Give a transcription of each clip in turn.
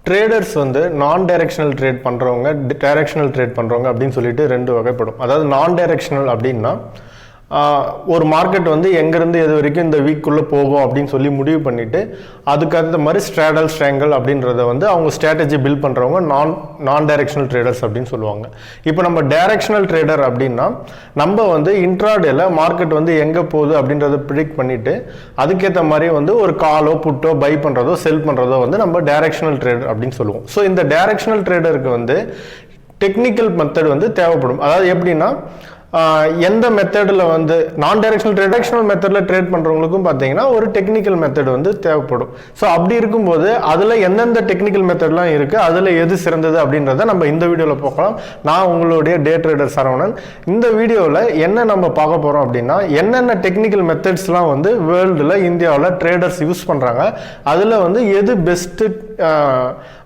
Traders வந்து நான் directional trade பண்ணுறவங்க டைரெக்ஷனல் ட்ரேட் பண்ணுறவங்க அப்படின்னு சொல்லிட்டு ரெண்டு வகைப்படும். அதாவது நான் டைரெக்ஷனல் அப்படின்னா ஒரு மார்க்கெட் வந்து எங்கேருந்து எது வரைக்கும் இந்த வீக்குள்ளே போகும் அப்படின்னு சொல்லி முடிவு பண்ணிவிட்டு அதுக்கடுத்த மாதிரி ஸ்ட்ராடல் ஸ்ட்ராங்கல் அப்படின்றத வந்து அவங்க ஸ்ட்ராட்டஜி பில்ட் பண்ணுறவங்க நான் டைரெக்ஷனல் ட்ரேடர்ஸ் அப்படின்னு சொல்லுவாங்க. இப்போ நம்ம டைரெக்ஷனல் ட்ரேடர் அப்படின்னா நம்ம வந்து இன்ட்ராடேல மார்க்கெட் வந்து எங்கே போகுது அப்படின்றத ப்ரிடிக்ட் பண்ணிவிட்டு அதுக்கேற்ற மாதிரி வந்து ஒரு காலோ புட்டோ பை பண்ணுறதோ செல் பண்ணுறதோ வந்து நம்ம டைரெக்ஷனல் ட்ரேடர் அப்படின்னு சொல்லுவோம். ஸோ இந்த டைரெக்ஷனல் ட்ரேடருக்கு வந்து டெக்னிக்கல் மெத்தட் வந்து தேவைப்படும். அதாவது எப்படின்னா எந்த மெத்தடில் வந்து நான் டைரெக்ஷனல் மெத்தடில் ட்ரேட் பண்ணுறவங்களுக்கும் பார்த்தீங்கன்னா ஒரு டெக்னிக்கல் மெத்தட் வந்து தேவைப்படும். ஸோ அப்படி இருக்கும்போது அதில் எந்தெந்த டெக்னிக்கல் மெத்தட்லாம் இருக்குது, அதில் எது சிறந்தது அப்படின்றத நம்ம இந்த வீடியோவில் பார்க்கலாம். நான் உங்களுடைய டே ட்ரேடர் சரவணன். இந்த வீடியோவில் என்ன நம்ம பார்க்க போகிறோம் அப்படின்னா என்னென்ன டெக்னிக்கல் மெத்தட்ஸ்லாம் வந்து வேர்ல்டில் இந்தியாவில் ட்ரேடர்ஸ் யூஸ் பண்ணுறாங்க, அதில் வந்து எது பெஸ்ட்டு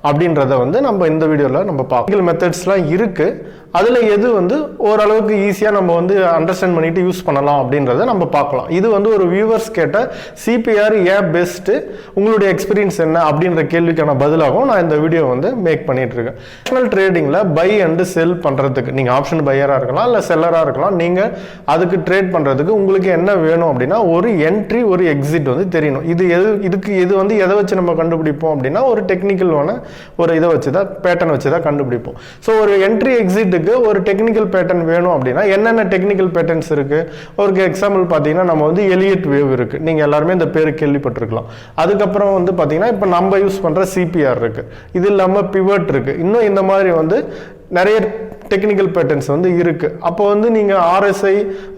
அப்படின்றத வந்து நம்ம இந்த வீடியோவில் நம்ம பார்க்கலாம். மெத்தட்ஸ்லாம் இருக்குது, அதில் எது வந்து ஓரளவுக்கு ஈஸியாக நம்ம வந்து அண்டர்ஸ்டாண்ட் பண்ணிட்டு யூஸ் பண்ணலாம் அப்படின்றத நம்ம பார்க்கலாம். இது வந்து ஒரு வியூவர்ஸ் கேட்ட சிபிஆர் ஏன் பெஸ்ட்டு, உங்களுடைய எக்ஸ்பீரியன்ஸ் என்ன அப்படின்ற கேள்விக்கான பதிலாகவும் நான் இந்த வீடியோ வந்து மேக் பண்ணிட்டு இருக்கேன். நேஷனல் ட்ரேடிங்கில் பை அண்டு செல் பண்ணுறதுக்கு நீங்கள் ஆப்ஷன் பையராக இருக்கலாம் இல்லை செல்லராக இருக்கலாம். நீங்கள் அதுக்கு ட்ரேட் பண்ணுறதுக்கு உங்களுக்கு என்ன வேணும் அப்படின்னா ஒரு என்ட்ரி ஒரு எக்ஸிட் வந்து தெரியணும். இது வந்து எதை வச்சு நம்ம கண்டுபிடிப்போம் அப்படின்னா ஒரு டெக்னிக்கலான ஒரு இதை வச்சு தான் பேட்டர்ன் வச்சு தான் கண்டுபிடிப்போம். ஸோ ஒரு என்ட்ரி எக்ஸிட்டுக்கு ஒரு டெக்னிக்கல் பேட்டர்ன் வேணும் அப்படின்னா என்னென்ன டெக்னிக்கல் பேட்டர்ன்ஸ் இருக்கு. ஒரு எக்ஸாம்பிள் பார்த்தீங்கன்னா நம்ம வந்து எலியட் வேவ் இருக்கு, நீங்க எல்லாருமே இந்த பேரு கேள்விப்பட்டிருக்கலாம். அதுக்கப்புறம் வந்து பார்த்தீங்கன்னா இப்போ நம்ம யூஸ் பண்ற சிபிஆர் இருக்கு, இது இல்லாமல் பிவட் இருக்கு, இன்னும் இந்த மாதிரி வந்து நிறைய டெக்னிக்கல் பேட்டர்ன்ஸ் வந்து இருக்கு. அப்போ வந்து நீங்க ஆர்எஸ்ஐ,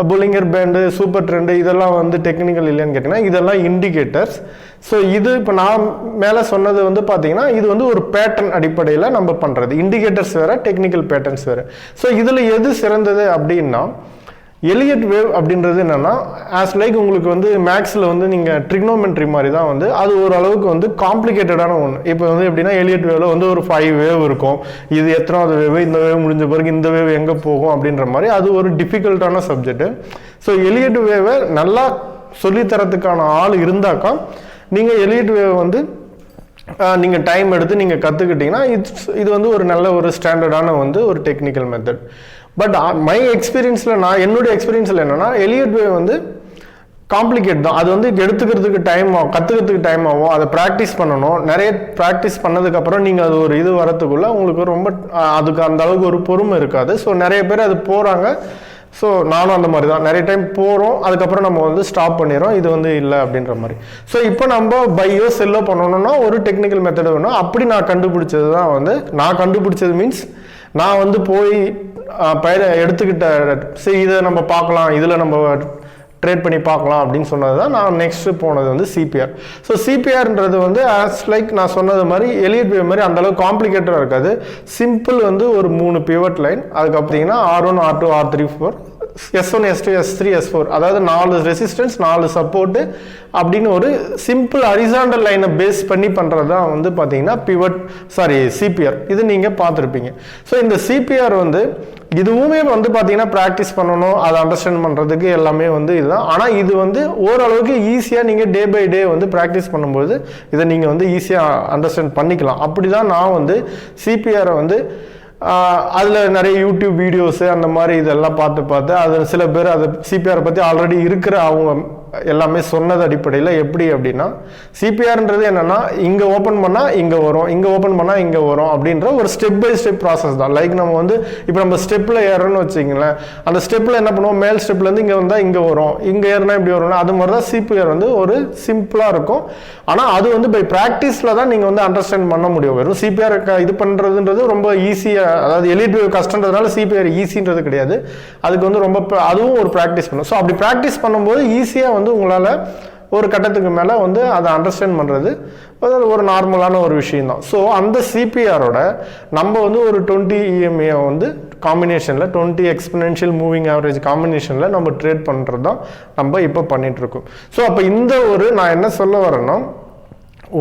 புல்லிங்கர் பேண்டு, சூப்பர் ட்ரெண்டு இதெல்லாம் வந்து டெக்னிக்கல் இல்லைன்னு கேட்டீங்கன்னா இதெல்லாம் இண்டிகேட்டர்ஸ். ஸோ இது இப்போ நான் மேலே சொன்னது வந்து பார்த்தீங்கன்னா இது வந்து ஒரு பேட்டர்ன் அடிப்படையில் நம்ம பண்ணுறது. இண்டிகேட்டர்ஸ் வேறு, டெக்னிக்கல் பேட்டர்ன்ஸ் வேறு. ஸோ இதில் எது சிறந்தது அப்படின்னா எலியட் வேவ் அப்படின்றது என்னன்னா உங்களுக்கு வந்து மேக்ஸில் வந்து நீங்கள் ட்ரிக்னோமெட்ரி மாதிரி தான் வந்து அது ஓரளவுக்கு வந்து காம்ப்ளிகேட்டடான ஒன்று. இப்போ வந்து எப்படின்னா எலியட் வேவ்ல வந்து ஒரு 5 வேவ் இருக்கும், இது எத்தனாவது வேவ், இந்த வேவ் முடிஞ்ச பிறகு இந்த வேவ் எங்கே போகும் அப்படின்ற மாதிரி அது ஒரு டிஃபிகல்ட்டான சப்ஜெக்ட். ஸோ எலியட் வேவை நல்லா சொல்லித்தரத்துக்கான ஆள் இருந்தாக்கா நீங்கள் எலியட் வேவ் வந்து நீங்கள் டைம் எடுத்து நீங்கள் கற்றுக்கிட்டிங்கன்னா இது வந்து ஒரு நல்ல ஒரு ஸ்டாண்டர்டான வந்து ஒரு டெக்னிக்கல் மெத்தட். பட் மை எக்ஸ்பீரியன்ஸில் என்னுடைய எக்ஸ்பீரியன்ஸில் என்னென்னா எலியட் வேவ் வந்து காம்ப்ளிகேட் தான். அது வந்து எடுத்துக்கிறதுக்கு டைம் ஆகும், கற்றுக்கிறதுக்கு டைம் ஆகும், அதை ப்ராக்டிஸ் பண்ணணும். நிறைய ப்ராக்டிஸ் பண்ணதுக்கப்புறம் நீங்கள் அது ஒரு இது வரத்துக்குள்ளே உங்களுக்கு ரொம்ப அதுக்கு அந்த அளவுக்கு ஒரு பொறுமை இருக்காது. ஸோ நிறைய பேர் அது போகிறாங்க. ஸோ நானும் அந்த மாதிரி தான் நிறைய டைம் போகிறோம், அதுக்கப்புறம் நம்ம வந்து ஸ்டாப் பண்ணிடுறோம், இது வந்து இல்லை அப்படின்ற மாதிரி. ஸோ இப்போ நம்ம பையோ செல்லோ பண்ணணும்னா ஒரு டெக்னிக்கல் மெத்தட் வேணும். அப்படி நான் கண்டுபிடிச்சது தான் வந்து நான் கண்டுபிடிச்சது மீன்ஸ் நான் வந்து போய் எடுத்துக்கிட்ட சரி இதை நம்ம பார்க்கலாம், இதில் நம்ம ட்ரேட் பண்ணி பார்க்கலாம் அப்படின்னு சொன்னது தான் நான் நெக்ஸ்ட் போனது வந்து சிபிஆர். ஸோ சிபிஆர்ன்றது வந்து நான் சொன்னது மாதிரி எலியட் வேவ் மாதிரி அந்தளவுக்கு காம்ப்ளிகேட்டடாக இருக்காது. சிம்பிள் வந்து ஒரு 3 பிவட் லைன், அதுக்கு பார்த்தீங்கன்னா R1 R2 R3 4 S1 S2 S3 S4, அதாவது 4 ரெசிஸ்டன்ஸ் 4 சப்போர்ட்டு அப்படின்னு ஒரு சிம்பிள் ஹரிசாண்டல் லைனை பேஸ் பண்ணி பண்ணுறது தான் வந்து பார்த்தீங்கன்னா சிபிஆர். இது நீங்கள் பார்த்துருப்பீங்க. ஸோ இந்த சிபிஆர் வந்து இதுவுமே வந்து பார்த்தீங்கன்னா ப்ராக்டிஸ் பண்ணணும், அதை அண்டர்ஸ்டாண்ட் பண்ணுறதுக்கு எல்லாமே வந்து இதுதான். ஆனால் இது வந்து ஓரளவுக்கு ஈஸியாக நீங்கள் டே பை டே வந்து ப்ராக்டிஸ் பண்ணும்போது இதை நீங்கள் வந்து ஈஸியாக அண்டர்ஸ்டாண்ட் பண்ணிக்கலாம். அப்படி தான் நான் வந்து சிபிஆரை வந்து அதில் நிறைய யூடியூப் வீடியோஸு அந்த மாதிரி இதெல்லாம் பார்த்து அதில் சில பேர் அதை சிபிஆரை பற்றி ஆல்ரெடி இருக்கிற அவங்க எல்லாமே சொன்னது அடிப்படையில் எப்படி அப்படின்னா சிபிஆர்ன்றது என்னென்னா இங்கே ஓப்பன் பண்ணால் இங்கே வரும், இங்கே ஓப்பன் பண்ணால் இங்கே வரும் அப்படின்ற ஒரு ஸ்டெப் பை ஸ்டெப் ப்ராசஸ் தான். லைக் நம்ம வந்து இப்போ நம்ம ஸ்டெப்பில் ஏறோன்னு வச்சிங்களேன், அந்த ஸ்டெப்பில் என்ன பண்ணுவோம், மேல் ஸ்டெப்லேருந்து இங்கே வந்தால் இங்கே வரும், இங்கே ஏறினா இப்படி வரும்னா அது மாதிரி தான் சிபிஆர் வந்து ஒரு சிம்பிளாக இருக்கும். ஆனால் அது வந்து பை ப்ராக்டிஸில் தான் நீங்கள் வந்து அண்டர்ஸ்டாண்ட் பண்ண முடியும். வெறும் சிபிஆர் இது பண்ணுறதுன்றது ரொம்ப ஈஸியாக, அதாவது எலிட் வேவ் கஷ்டன்றதுனால சிபிஆர் ஈஸின்றது கிடையாது. அதுக்கு வந்து ரொம்ப அதுவும் ஒரு ப்ராக்டிஸ் பண்ணும். ஸோ அப்படி ப்ராக்டிஸ் பண்ணும்போது ஈஸியாக வந்து உங்களால் ஒரு கட்டத்துக்கு மேலே வந்து அதை அண்டர்ஸ்டாண்ட் பண்ணுறது ஒரு நார்மலான ஒரு விஷயம் தான். ஸோ அந்த சிபிஆரோட நம்ம வந்து ஒரு 20 EMA வந்து காம்பினேஷனில் 20 எக்ஸ்பெனென்ஷியல் மூவிங் ஆவரேஜ் காம்பினேஷனில் நம்ம ட்ரேட் பண்ணுறது தான் நம்ம இப்போ பண்ணிகிட்ருக்கோம். ஸோ அப்போ இந்த நான் என்ன சொல்ல வரேன்னா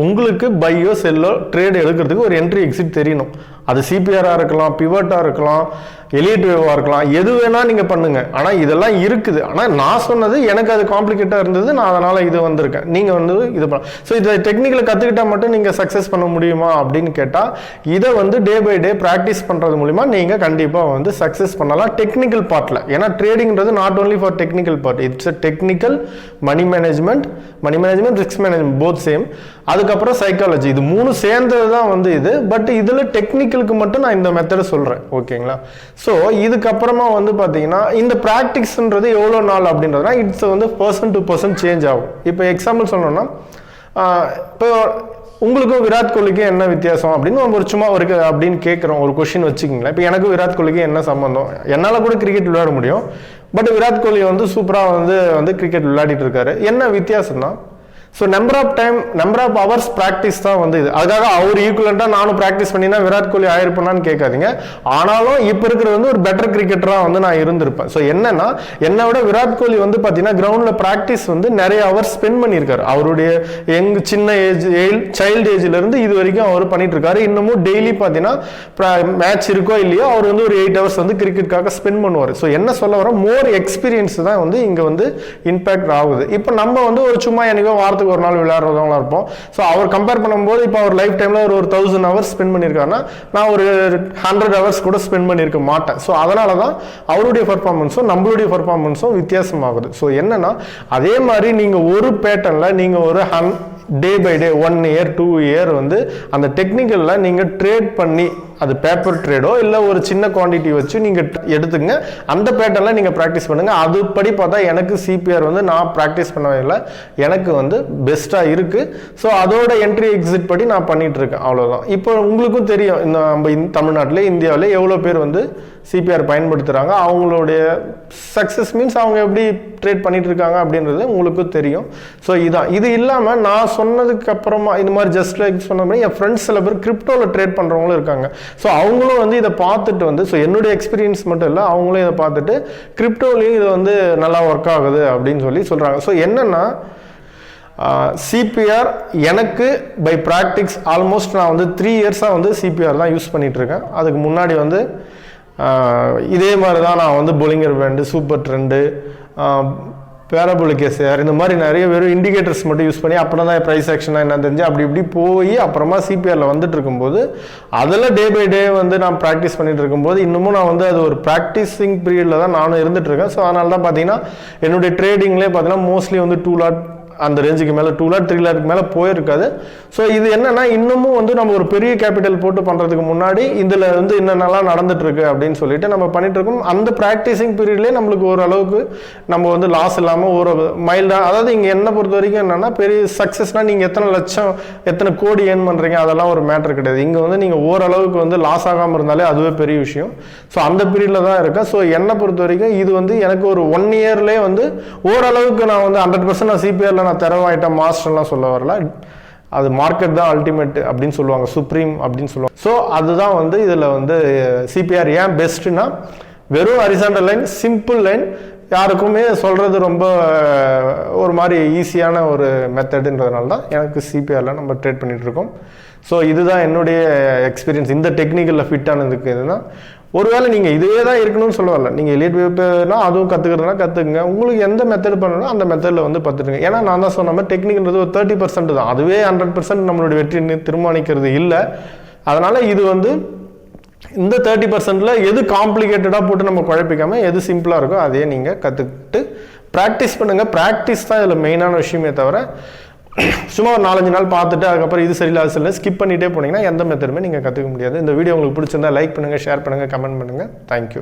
உங்களுக்கு பையோ செல்லோ ட்ரேட் எடுக்கிறதுக்கு ஒரு என்ட்ரி எக்ஸிட் தெரியணும். அது சிபிஆராக இருக்கலாம், பிவட்டாக இருக்கலாம், எலியட் வேவாக இருக்கலாம், எது வேணால் நீங்கள் பண்ணுங்கள். ஆனால் இதெல்லாம் இருக்குது. ஆனால் நான் சொன்னது எனக்கு அது காம்ப்ளிகேட்டாக இருந்தது, நான் அதனால் இது வந்திருக்கேன். நீங்கள் வந்து இது பண்ண ஸோ இதை டெக்னிக்கலை கற்றுக்கிட்டால் மட்டும் நீங்கள் சக்ஸஸ் பண்ண முடியுமா அப்படின்னு கேட்டால், இதை வந்து டே பை டே ப்ராக்டிஸ் பண்ணுறது மூலிமா நீங்கள் கண்டிப்பாக வந்து சக்ஸஸ் பண்ணலாம் டெக்னிக்கல் பார்ட்டில். ஏன்னா ட்ரேடிங்கிறது not only for technical part, it's a technical, money management, risk management both same. அதுக்கப்புறம் சைக்காலஜி, இது 3 சேர்ந்தது தான் வந்து இது. பட் இதில் டெக்னிக்கலுக்கு மட்டும் நான் இந்த மெத்தடை சொல்கிறேன். ஓகேங்களா? ஸோ இதுக்கப்புறமா வந்து பார்த்தீங்கன்னா இந்த ப்ராக்டிக்ஸ்ன்றது எவ்வளோ நாள் அப்படின்றதுனா இட்ஸ் வந்து பர்சன் டு பர்சன் சேஞ்ச் ஆகும். இப்போ எக்ஸாம்பிள் சொல்லணும்னா, இப்போ உங்களுக்கும் விராட் கோலிக்கும் என்ன வித்தியாசம் அப்படின்னு நம்ம ஒரு சும்மா ஒரு அப்படின்னு கேட்குறோம், ஒரு கொஷின் வச்சுக்கிங்களேன். இப்போ எனக்கு விராட் கோலிக்கு என்ன சம்பந்தம்? என்னால் கூட கிரிக்கெட் விளையாட முடியும், பட் விராட் கோலி வந்து சூப்பராக வந்து கிரிக்கெட் விளையாடிட்டு இருக்காரு. என்ன வித்தியாசம்னா, so number of hours practice தான் வந்து இது. அதுக்காக அவர் ஈக்குவலண்டாக நானும் ப்ராக்டிஸ் பண்ணினா விராட் கோலி ஆயிருப்பேனான்னு கேட்காதீங்க. ஆனாலும் இப்போ இருக்கிற வந்து ஒரு பெட்டர் கிரிக்கெட்டராக வந்து நான் இருந்திருப்பேன். ஸோ என்னன்னா, என்னை விட விராட் கோலி வந்து பார்த்தீங்கன்னா கிரவுண்டில் ப்ராக்டிஸ் வந்து நிறைய ஹவர்ஸ் ஸ்பெண்ட் பண்ணியிருக்காரு. அவருடைய சின்ன சைல்டு ஏஜ்லேருந்து இது வரைக்கும் அவர் பண்ணிட்டு இருக்காரு. இன்னமும் டெய்லி பார்த்தீங்கன்னா மேட்ச் இருக்கோ இல்லையோ அவர் வந்து ஒரு 8 ஹவர்ஸ் வந்து கிரிக்கெட்டுக்காக ஸ்பெண்ட் பண்ணுவார். ஸோ என்ன சொல்ல வர, மோர் எக்ஸ்பீரியன்ஸ் தான் வந்து இங்கே வந்து இம்பேக்ட் ஆகுது. இப்போ நம்ம வந்து ஒரு சும்மா எனக்கோ வாரத்துக்கு ஒரு நாள் விளையாடுறவங்களா இருப்போம். ஸோ அவர் கம்பேர் பண்ணும்போது இப்போ அவர் லைஃப் டைம்ல ஒரு 1000 ஹவர்ஸ் ஸ்பெண்ட் பண்ணியிருக்காருன்னா நான் ஒரு 100 ஹவர்ஸ் கூட ஸ்பெண்ட் பண்ணியிருக்க மாட்டேன். ஸோ அதனால தான் அவருடைய பர்ஃபார்மன்ஸும் நம்மளுடைய பர்ஃபார்மன்ஸும் வித்தியாசமாகுது. ஸோ என்னன்னா, அதே மாதிரி நீங்கள் ஒரு பேட்டர்ல நீங்கள் ஒரு day by day 1 year 2 year வந்து அந்த டெக்னிக்கலில் நீங்கள் ட்ரேட் பண்ணி, அது பேப்பர் ட்ரேடோ இல்லை ஒரு சின்ன குவான்டிட்டி வச்சு நீங்கள் எடுத்துங்க, அந்த பேட்டர்ல நீங்கள் ப்ராக்டிஸ் பண்ணுங்க. அதுபடி பார்த்தா எனக்கு சிபிஆர் வந்து நான் ப்ராக்டிஸ் பண்ணவே இல்லை, எனக்கு வந்து பெஸ்ட்டாக இருக்கு. ஸோ அதோட என்ட்ரி எக்ஸிட் படி நான் பண்ணிட்டு இருக்கேன், அவ்வளோதான். இப்போ உங்களுக்கும் தெரியும், இந்த நம்ம தமிழ்நாட்டில் இந்தியாவிலே எவ்வளோ பேர் வந்து சிபிஆர் பயன்படுத்துகிறாங்க, அவங்களுடைய சக்ஸஸ் மீன்ஸ் அவங்க எப்படி ட்ரேட் பண்ணிட்டு இருக்காங்க அப்படின்றது உங்களுக்கு தெரியும். ஸோ இதான். இது இல்லாமல் நான் சொன்னதுக்கு அப்புறமா இது மாதிரி ஜஸ்ட் லைக் சொன்ன மாதிரி என் ஃப்ரெண்ட்ஸ் சில பேர் கிரிப்டோவில் ட்ரேட் பண்ணுறவங்களும் இருக்காங்க. ஸோ அவங்களும் வந்து இதை பார்த்துட்டு வந்து, ஸோ என்னுடைய எக்ஸ்பீரியன்ஸ் மட்டும் இல்லை, அவங்களும் இதை பார்த்துட்டு கிரிப்டோலையும் இது வந்து நல்லா ஒர்க் ஆகுது அப்படின்னு சொல்லி சொல்கிறாங்க. ஸோ என்னென்னா, சிபிஆர் எனக்கு பை ப்ராக்டிக்ஸ் ஆல்மோஸ்ட் நான் வந்து 3 இயர்ஸாக வந்து சிபிஆர் தான் யூஸ் பண்ணிகிட்டு இருக்கேன். அதுக்கு முன்னாடி வந்து இதே மாதிரி தான் நான் வந்து Bollinger band, super trend, parabolic SR, இந்த மாதிரி நிறைய வெறும் இண்டிகேட்டர்ஸ் மட்டும் யூஸ் பண்ணி அப்புறம் தான் ப்ரைஸ் ஆக்ஷனாக என்ன தெரிஞ்சு அப்படி இப்படி போய் அப்புறமா சிபிஆரில் வந்துட்டு இருக்கும்போது அதில் டே பை டே வந்து நான் ப்ராக்டிஸ் பண்ணிட்டு இருக்கும்போது இன்னமும் நான் வந்து அது ஒரு ப்ராக்டிஸிங் பீரியடில் தான் நானும் இருந்துட்டு இருக்கேன். ஸோ அதனால தான் பார்த்தீங்கன்னா என்னுடைய ட்ரேடிங்லேயே பார்த்தீங்கன்னா மோஸ்ட்லி வந்து 2 லாட் அந்த ரேஞ்சுக்கு மேலே 2 லாட் 3 லாட்டுக்கு மேலே போயிருக்காது. ஸோ இது என்னன்னா, இன்னமும் வந்து நம்ம ஒரு பெரிய கேபிட்டல் போட்டு பண்ணுறதுக்கு முன்னாடி இதில் வந்து என்னென்னலாம் நடந்துட்டு இருக்கு அப்படின்னு சொல்லிட்டு நம்ம பண்ணிட்டு இருக்கோம். அந்த ப்ராக்டிஸிங் பீரியட்லேயே நம்மளுக்கு ஓரளவுக்கு நம்ம வந்து லாஸ் இல்லாமல் ஒரு மைல்டாக, அதாவது இங்கே என்ன பொறுத்த வரைக்கும் என்னன்னா, பெரிய சக்ஸஸ்னால் நீங்கள் எத்தனை லட்சம் எத்தனை கோடி ஏர்ன் பண்ணுறீங்க அதெல்லாம் ஒரு மேட்டர் கிடையாது. இங்கே வந்து நீங்கள் ஓரளவுக்கு வந்து லாஸ் ஆகாமல் இருந்தாலே அதுவே பெரிய விஷயம். ஸோ அந்த பீரியடில் தான் இருக்கேன். ஸோ என்னை பொறுத்த வரைக்கும் இது வந்து எனக்கு ஒரு 1 இயர்லேயே வந்து ஓரளவுக்கு நான் வந்து 100% நான் சிபிஆரில் நான் தரவாயிட்டேன் மாஸ்டர்லாம் சொல்ல வரல. அது மார்க்கெட் தான் அல்டிமேட் அப்படின்னு சொல்லுவாங்க, சுப்ரீம் அப்படின்னு சொல்லுவாங்க. ஸோ அதுதான் வந்து இதில் வந்து சிபிஆர் ஏன் பெஸ்ட்னா, வெறும் ஹரிசாண்டல் லைன், சிம்பிள் லைன், யாருக்குமே சொல்கிறது ரொம்ப ஒரு மாதிரி ஈஸியான ஒரு மெத்தடுன்றதுனால தான் எனக்கு சிபிஆரில் நம்ம ட்ரேட் பண்ணிகிட்டு இருக்கோம். ஸோ இதுதான் என்னுடைய எக்ஸ்பீரியன்ஸ். இந்த டெக்னிக்கலில் ஃபிட் ஆனதுக்கு இதுதான். ஒருவேளை நீங்கள் இதுவே தான் இருக்கணும்னு சொல்ல வரல, நீங்கள் எலிட் வேவ்னா அதுவும் கற்றுக்கிறதுனா கற்றுக்குங்க. உங்களுக்கு எந்த மெத்தட் பண்ணணும் அந்த மெத்தடில் வந்து பார்த்துட்டுங்க. ஏன்னா நான் தான் சொன்ன மாதிரி டெக்னிக்ன்றது ஒரு 30% தான், அதுவே 100% நம்மளுடைய வெற்றி தீர்மானிக்கிறது இல்லை. அதனால் இது வந்து இந்த 30%ல் எது காம்ப்ளிகேட்டடாக போட்டு நம்ம குழப்பிக்காமல் எது சிம்பிளாக இருக்கோ அதையே நீங்கள் கற்றுக்கிட்டு ப்ராக்டிஸ் பண்ணுங்கள். ப்ராக்டிஸ் தான் இதில் மெயினான விஷயமே தவிர சும்மா ஒரு 4-5 நாள் பார்த்துட்டு அதுக்கப்புறம் இது சரியில்லை அது சரியில்லை ஸ்கிப் பண்ணிகிட்டே போனீங்கன்னா எந்த மெத்தடுமே நீங்கள் கற்றுக்க முடியாது. இந்த வீடியோ உங்களுக்கு பிடிச்சிருந்தா லைக் பண்ணுங்கள், ஷேர் பண்ணுங்கள், கமெண்ட் பண்ணுங்கள். தேங்க்யூ.